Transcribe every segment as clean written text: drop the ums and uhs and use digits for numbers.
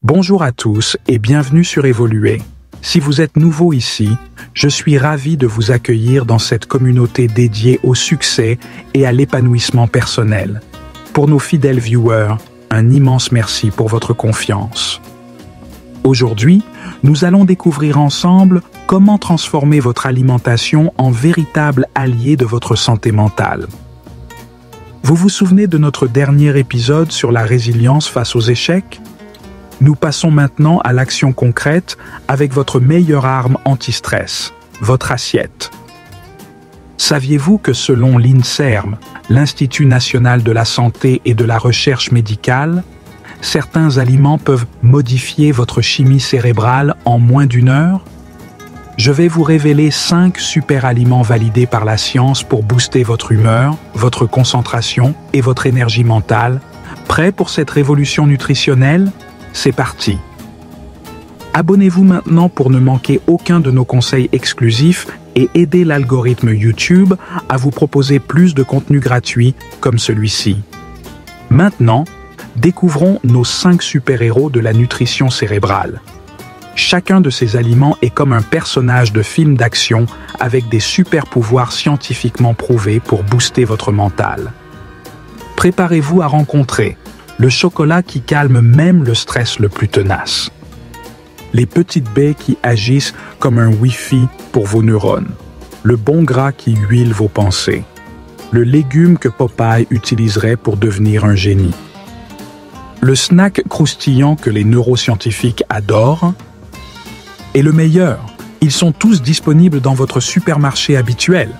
Bonjour à tous et bienvenue sur Évoluer. Si vous êtes nouveau ici, je suis ravi de vous accueillir dans cette communauté dédiée au succès et à l'épanouissement personnel. Pour nos fidèles viewers, un immense merci pour votre confiance. Aujourd'hui, nous allons découvrir ensemble comment transformer votre alimentation en véritable allié de votre santé mentale. Vous vous souvenez de notre dernier épisode sur la résilience face aux échecs ? Nous passons maintenant à l'action concrète avec votre meilleure arme anti-stress, votre assiette. Saviez-vous que selon l'INSERM, l'Institut national de la santé et de la recherche médicale, certains aliments peuvent modifier votre chimie cérébrale en moins d'1 heure? Je vais vous révéler 5 super aliments validés par la science pour booster votre humeur, votre concentration et votre énergie mentale. Prêt pour cette révolution nutritionnelle? C'est parti! Abonnez-vous maintenant pour ne manquer aucun de nos conseils exclusifs et aider l'algorithme YouTube à vous proposer plus de contenu gratuit comme celui-ci. Maintenant, découvrons nos 5 super-héros de la nutrition cérébrale. Chacun de ces aliments est comme un personnage de film d'action avec des super-pouvoirs scientifiquement prouvés pour booster votre mental. Préparez-vous à rencontrer le chocolat qui calme même le stress le plus tenace. Les petites baies qui agissent comme un Wi-Fi pour vos neurones. Le bon gras qui huile vos pensées. Le légume que Popeye utiliserait pour devenir un génie. Le snack croustillant que les neuroscientifiques adorent. Et le meilleur, ils sont tous disponibles dans votre supermarché habituel.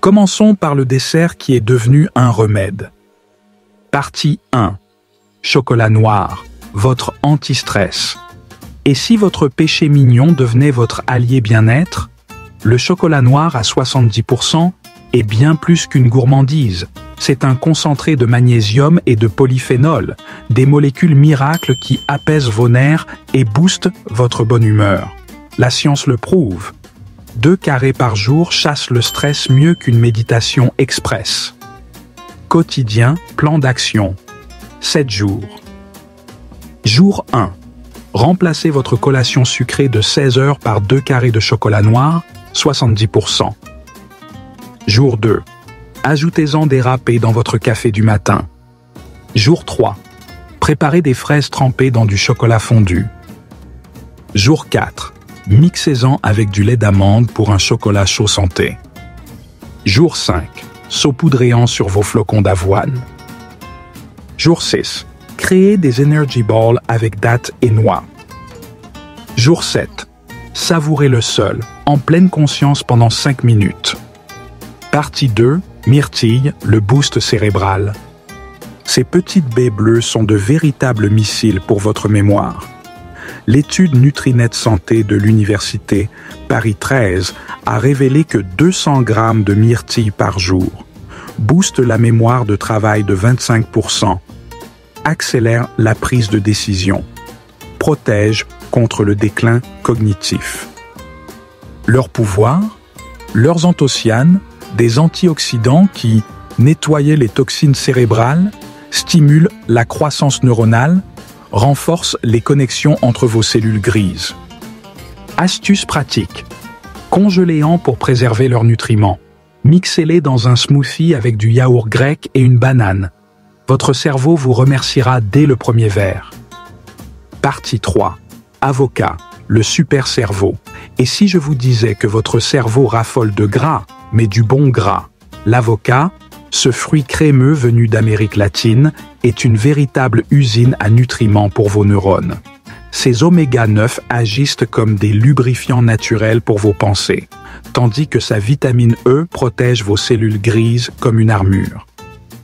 Commençons par le dessert qui est devenu un remède. Partie 1. Chocolat noir, votre anti-stress. Et si votre péché mignon devenait votre allié bien-être? Le chocolat noir à 70% est bien plus qu'une gourmandise. C'est un concentré de magnésium et de polyphénol, des molécules miracles qui apaisent vos nerfs et boostent votre bonne humeur. La science le prouve. 2 carrés par jour chassent le stress mieux qu'une méditation express. Quotidien, plan d'action. 7 jours. Jour 1. Remplacez votre collation sucrée de 16 heures par 2 carrés de chocolat noir, 70%. Jour 2. Ajoutez-en des râpés dans votre café du matin. Jour 3. Préparez des fraises trempées dans du chocolat fondu. Jour 4. Mixez-en avec du lait d'amande pour un chocolat chaud santé. Jour 5. Saupoudrez-en sur vos flocons d'avoine. Jour 6. Créez des Energy Balls avec dattes et noix. Jour 7. Savourez le seul, en pleine conscience pendant 5 minutes. Partie 2. Myrtille, le boost cérébral. Ces petites baies bleues sont de véritables missiles pour votre mémoire. L'étude Nutrinet Santé de l'Université Paris 13 a révélé que 200 grammes de myrtille par jour booste la mémoire de travail de 25%, accélère la prise de décision, protège contre le déclin cognitif. Leur pouvoir, leurs anthocyanes, des antioxydants qui nettoient les toxines cérébrales, stimulent la croissance neuronale, renforcent les connexions entre vos cellules grises. Astuce pratique. Congéléant pour préserver leurs nutriments. Mixez-les dans un smoothie avec du yaourt grec et une banane. Votre cerveau vous remerciera dès le premier verre. Partie 3. Avocat, le super cerveau. Et si je vous disais que votre cerveau raffole de gras, mais du bon gras? L'avocat, ce fruit crémeux venu d'Amérique latine, est une véritable usine à nutriments pour vos neurones. Ces oméga 9 agissent comme des lubrifiants naturels pour vos pensées, tandis que sa vitamine E protège vos cellules grises comme une armure.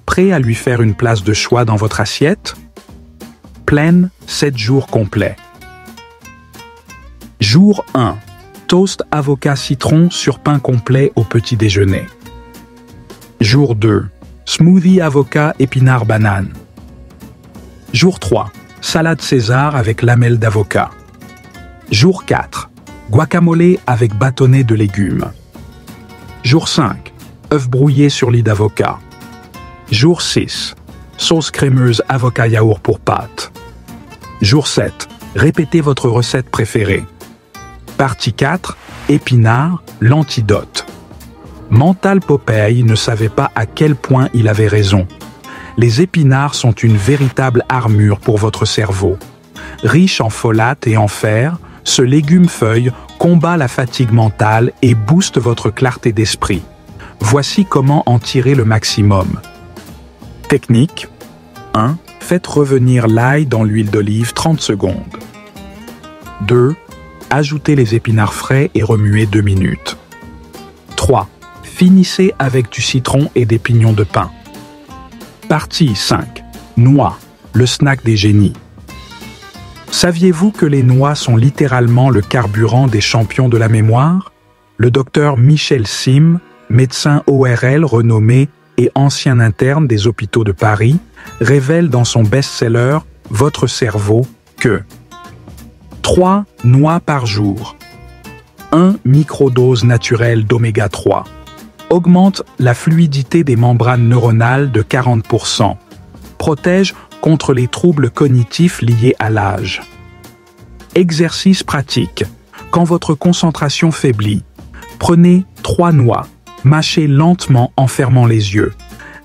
Prêt à lui faire une place de choix dans votre assiette? Pleine, 7 jours complets. Jour 1. Toast avocat citron sur pain complet au petit déjeuner. Jour 2. Smoothie avocat épinard banane. Jour 3. Salade César avec lamelles d'avocat. Jour 4. Guacamole avec bâtonnet de légumes. Jour 5. Œufs brouillés sur lit d'avocat. Jour 6. Sauce crémeuse avocat yaourt pour pâtes. Jour 7. Répétez votre recette préférée. Partie 4. Épinards, l'antidote. Mental Popeye ne savait pas à quel point il avait raison. Les épinards sont une véritable armure pour votre cerveau. Riche en folate et en fer, ce légume-feuille combat la fatigue mentale et booste votre clarté d'esprit. Voici comment en tirer le maximum. Technique 1. Faites revenir l'ail dans l'huile d'olive 30 secondes. 2. Ajoutez les épinards frais et remuez 2 minutes. 3. Finissez avec du citron et des pignons de pin. Partie 5. Noix, le snack des génies. Saviez-vous que les noix sont littéralement le carburant des champions de la mémoire? Le docteur Michel Sim, médecin ORL renommé et ancien interne des hôpitaux de Paris, révèle dans son best-seller « Votre cerveau » que 3 noix par jour, 1 microdose naturelle d'oméga 3, augmente la fluidité des membranes neuronales de 40%, protège contre les troubles cognitifs liés à l'âge. Exercice pratique. Quand votre concentration faiblit, prenez 3 noix, mâchez lentement en fermant les yeux.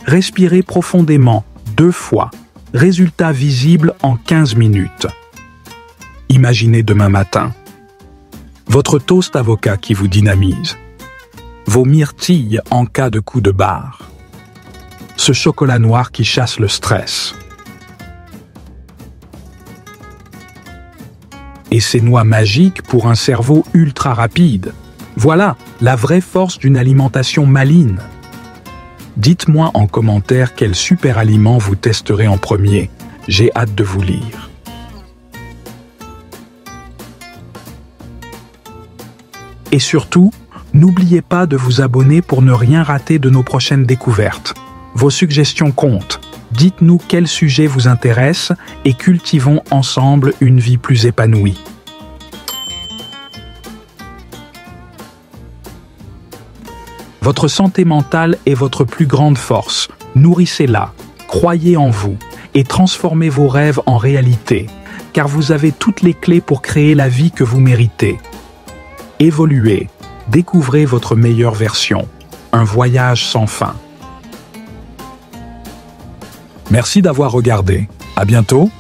Respirez profondément 2 fois. Résultat visible en 15 minutes. Imaginez demain matin. Votre toast avocat qui vous dynamise. Vos myrtilles en cas de coup de barre. Ce chocolat noir qui chasse le stress. Et ces noix magiques pour un cerveau ultra rapide. Voilà la vraie force d'une alimentation maligne. Dites-moi en commentaire quel super aliment vous testerez en premier. J'ai hâte de vous lire. Et surtout, n'oubliez pas de vous abonner pour ne rien rater de nos prochaines découvertes. Vos suggestions comptent. Dites-nous quel sujet vous intéresse et cultivons ensemble une vie plus épanouie. Votre santé mentale est votre plus grande force. Nourrissez-la, croyez en vous et transformez vos rêves en réalité, car vous avez toutes les clés pour créer la vie que vous méritez. Évoluez, découvrez votre meilleure version. Un voyage sans fin. Merci d'avoir regardé. À bientôt.